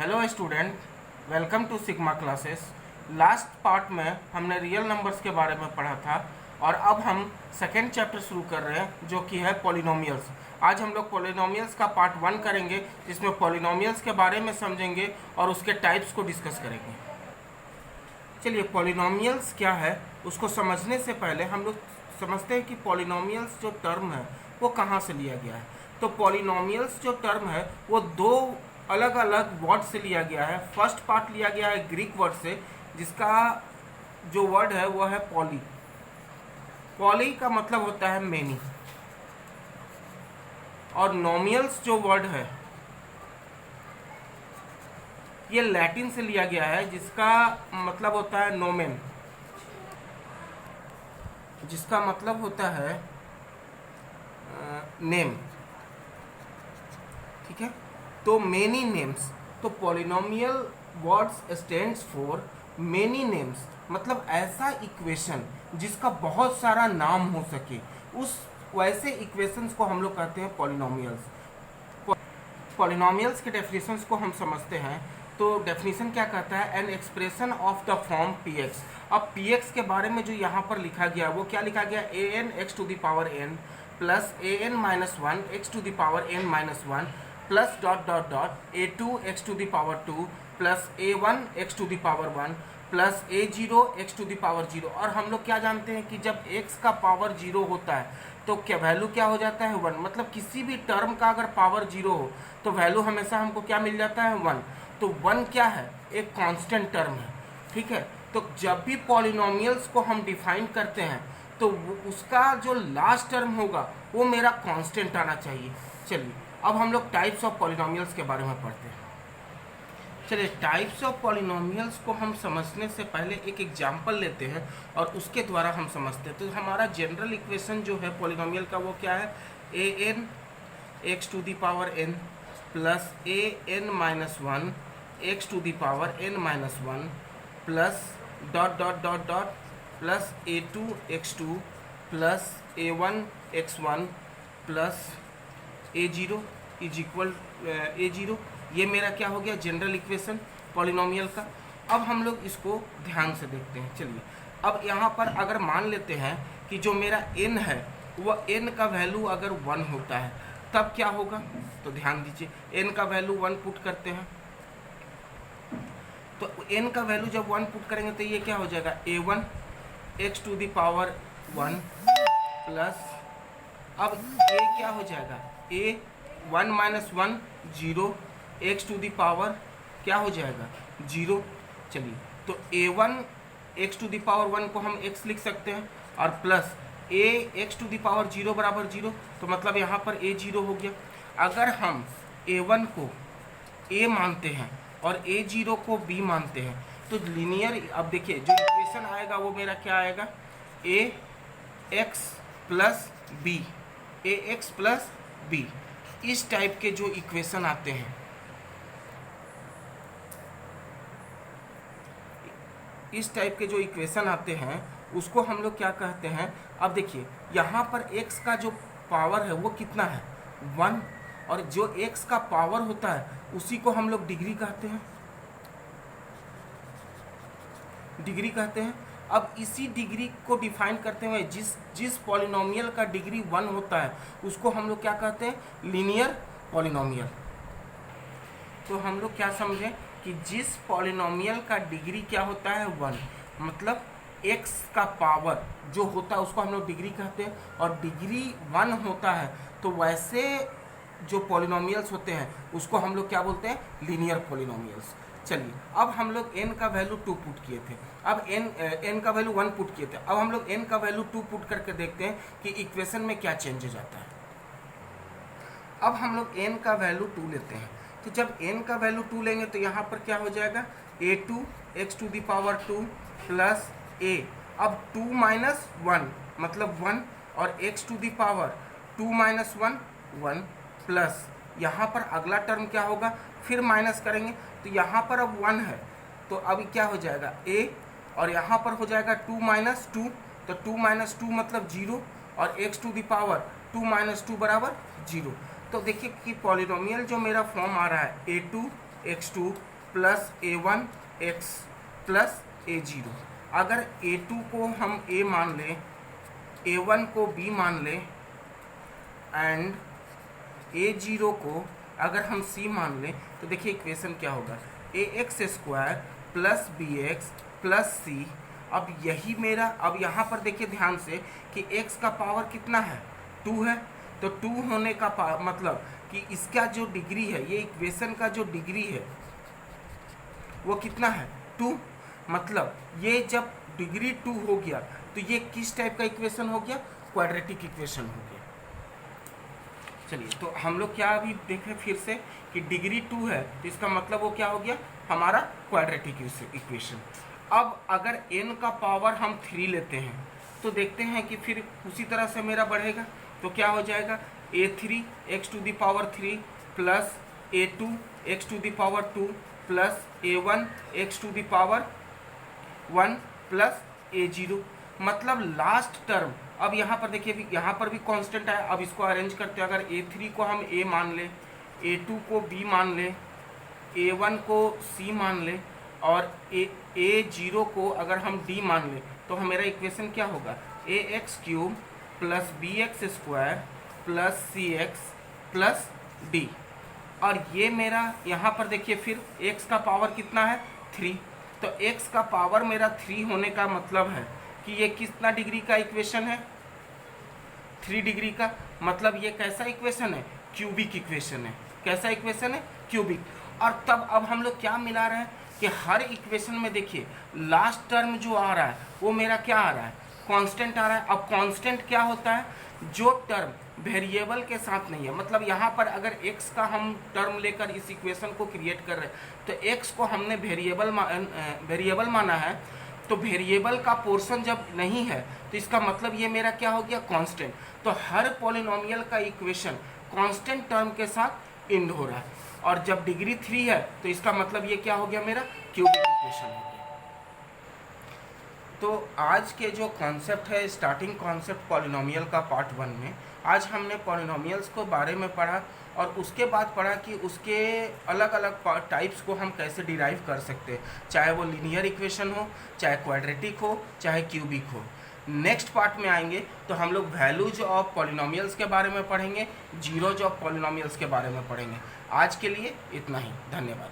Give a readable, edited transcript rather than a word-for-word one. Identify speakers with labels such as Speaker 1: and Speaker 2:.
Speaker 1: Hello student, welcome to Sigma classes. Last part में हमने real numbers के बारे में पढ़ा था और अब हम सेकेंड चैप्टर शुरू कर रहे हैं जो कि है पॉलिनोमियल्स। आज हम लोग पॉलिनोमियल्स का पार्ट 1 करेंगे जिसमें पॉलिनोमियल्स के बारे में समझेंगे और उसके टाइप्स को डिस्कस करेंगे। चलिए, पॉलिनोमियल्स क्या है उसको समझने से पहले हम लोग समझते हैं कि पॉलिनोमियल्स जो टर्म है वो कहाँ से लिया गया है। तो पॉलिनोमियल्स जो टर्म है वो दो अलग अलग वर्ड से लिया गया है। फर्स्ट पार्ट लिया गया है ग्रीक वर्ड से, जिसका जो वर्ड है वो है पॉली। पॉली का मतलब होता है मेनी। और नोमियल्स जो वर्ड है ये लैटिन से लिया गया है, जिसका मतलब होता है नोमेन, जिसका मतलब होता है नेम। ठीक है, तो मेनी नेम्स। तो polynomial words stands for many names, मतलब ऐसा इक्वेशन जिसका बहुत सारा नाम हो सके, उस वैसे इक्वेशंस को हम लोग कहते हैं पॉलिनोमियल्स। पॉलिनोमियल्स के डेफिनेशंस को हम समझते हैं। तो डेफिनेशन क्या कहता है? An expression of the form P x. अब पी एक्स के बारे में जो यहाँ पर लिखा गया वो क्या लिखा गया? A n x to the power n plus a n minus one x to the power n minus one plus dot dot dot a two x to the power two plus a one x to the power one plus a zero x to the power zero. और हम लोग क्या जानते हैं कि जब x का power zero होता है तो क्या वैल्यू क्या हो जाता है? 1। मतलब किसी भी टर्म का अगर पावर जीरो हो तो वैल्यू हमेशा हमको क्या मिल जाता है? 1। तो 1 क्या है? एक कांस्टेंट टर्म है। ठीक है, तो जब भी पॉलिनोमियल्स को हम डिफाइन करते हैं तो उसका जो लास्ट टर्म होगा वो मेरा कांस्टेंट आना चाहिए। चलिए, अब हम लोग टाइप्स ऑफ पॉलिनोमियल्स के बारे में पढ़ते हैं। चलिए, टाइप्स ऑफ पॉलिनोमियल्स को हम समझने से पहले एक एग्जांपल लेते हैं और उसके द्वारा हम समझते हैं। तो हमारा जनरल इक्वेशन जो है पॉलिनोमियल का वो क्या है? A n x to the power n plus a n minus one x to the power n minus one plus dot dot dot dot plus a two x two plus a one x one plus a zero is equal a zero. ये मेरा क्या हो गया? General equation polynomial का। अब हम लोग इसको ध्यान से देखते हैं। चलिए, अब यहाँ पर अगर मान लेते हैं कि जो मेरा n है वह n का वैल्यू अगर 1 होता है तब क्या होगा? तो ध्यान दीजिए, n का वैल्यू 1 पुट करते हैं। तो n का वैल्यू जब 1 पुट करेंगे तो ये क्या हो जाएगा? a1 x to the power 1 plus, अब a क्या हो जाएगा? a 1 minus 1 0 x to the power क्या हो जाएगा? 0। चलिए, तो a1 x to the power 1 को हम x लिख सकते हैं और plus a x to the power 0 बराबर 0, तो मतलब यहाँ पर a 0 हो गया। अगर हम a1 को a मानते हैं और a 0 को b मानते हैं तो लीनियर, अब देखिए जो इक्वेशन आएगा वो मेरा क्या आएगा? a x plus b, a x plus b। इस टाइप के जो इक्वेशन आते हैं, इस टाइप के जो इक्वेशन आते हैं उसको हम लोग क्या कहते हैं? अब देखिए, यहाँ पर x का जो पावर है वो कितना है? 1। और जो x का पावर होता है उसी को हम लोग डिग्री कहते हैं, डिग्री कहते हैं। अब इसी डिग्री को डिफाइन करते हुए जिस पॉलिनोमियल का डिग्री 1 होता है उसको हम लोग क्या कहते हैं? Linear polynomial. तो हम लोग क्या समझें कि जिस पॉलिनोमियल का डिग्री क्या होता है? 1, मतलब x का पावर जो होता है उसको हम लोग डिग्री कहते हैं और डिग्री 1 होता है तो वैसे जो पॉलिनोमियल्स होते हैं उसको हम लोग क्या बोलते हैं? Linear polynomials. चलिए, अब हम लोग n का वैल्यू 2 पुट किए थे, अब n का वैल्यू 1 पुट किए थे। अब हम लोग n का वैल्यू 2 पुट करके देखते हैं कि इक्वेशन में क्या चेंज हो जाता है। अब हम लोग n का वैल्यू 2 लेते हैं, तो जब n का वैल्यू 2 लेंगे तो यहाँ पर क्या हो जाएगा? a2 x to the power 2 plus a, अब 2 माइनस 1 मतलब 1 और x to the power 2 minus 1 1 plus यहाँ पर अगला टर्म क्या होगा? फिर माइनस करेंगे तो यहाँ पर अब 1 है तो अभी क्या हो जाएगा? a, और यहाँ पर हो जाएगा 2 माइनस 2, तो 2 माइनस 2 मतलब 0 और x to the power 2 minus 2 बराबर 0। तो देखिए कि पॉलिनोमियल जो मेरा फॉर्म आ रहा है a2 x2 plus A1 x plus A0। अगर A2 को हम A मान लें, A1 को B मान लें एंड A0 को अगर हम C मान लें, तो देखिए इक्वेशन क्या होगा, ax square plus bx plus c। अब यही मेरा, अब यहाँ पर देखिए ध्यान से कि x का पावर कितना है, 2 है। तो 2 होने का मतलब कि इसका जो डिग्री है, ये इक्वेशन का जो डिग्री है वो कितना है, 2। मतलब ये जब डिग्री 2 हो गया तो ये किस टाइप का इक्वेशन हो गया, क्वाड्रेटिक इक्वेशन हो गया। चलिए, तो हम लोग क्या अभी देखें फिर से कि डिग्री 2 है तो इसका मतलब वो क्या हो गया, हमारा क्वाड्रेटिक इक्वेशन। अब अगर n का पावर हम 3 लेते हैं तो देखते हैं कि फिर उसी तरह से मेरा बढ़ेगा। तो क्या हो जाएगा, a3 x to the power 3 plus a2 x to the power 2 plus a1 x to the power 1 plus a0। मतलब लास्ट टर्म, अब यहाँ पर देखिए यहाँ पर भी कांस्टेंट है। अब इसको अरेंज करते हैं, अगर a3 को हम a मान लें, a2 को b मान लें, a1 को c मान लें और a0 को अगर हम d मान लें, तो हमारा इक्वेशन क्या होगा, ax cube plus bx square plus cx plus d। और ये मेरा यहाँ पर देखिए फिर x का पावर कितना है, 3। तो x का पावर मेरा 3 होने का मतलब है कि ये कितना डिग्री का इक्वेशन है, 3 डिग्री का। मतलब ये कैसा इक्वेशन है, क्यूबिक इक्वेशन है। कैसा इक्वेशन है, क्यूबिक। और तब अब हम लोग क्या मिला रहे हैं कि हर इक्वेशन में देखिए लास्ट टर्म जो आ रहा है वो मेरा क्या आ रहा है, कांस्टेंट आ रहा है। अब कांस्टेंट क्या होता है, जो टर्म वेरिएबल के साथ नहीं है। मतलब यहाँ पर अगर x का हम टर्म लेकर इस इक्वेशन को क्रिएट कर रहे हैं तो x को हमने वेरिएबल माना है, तो वेरिएबल का पोर्शन जब नहीं है तो इसका मतलब ये मेरा क्या हो गया, कांस्टेंट। तो हर पॉलिनोमियल का इक्वेशन कांस्टेंट टर्म के साथ इंड हो रहा है। और जब डिग्री 3 है तो इसका मतलब ये क्या हो गया, मेरा क्यूबिक इक्वेशन हो गया। तो आज के जो कॉन्सेप्ट है, स्टार्टिंग कॉन्सेप्ट पॉलिनोमियल का पार्ट 1 में आज हमने पॉलिनोमियल्स को बारे में पढ़ा और उसके बाद पढ़ा कि उसके अलग अलग टाइप्स को हम कैसे डिराइव कर सकते हैं, चाहे वो लीनियर इक्वेशन हो, चाहे क्वाड्रेटिक हो, चाहे क्यूबिक हो। नेक्स्ट पार्ट में आएंगे तो हम लोग वैल्यूज ऑफ पॉलिनोमियल्स के बारे में पढ़ेंगे, जीरोज ऑफ पॉलिनोमियल्स के बारे में पढ़ेंगे। आज के लिए इतना ही, धन्यवाद।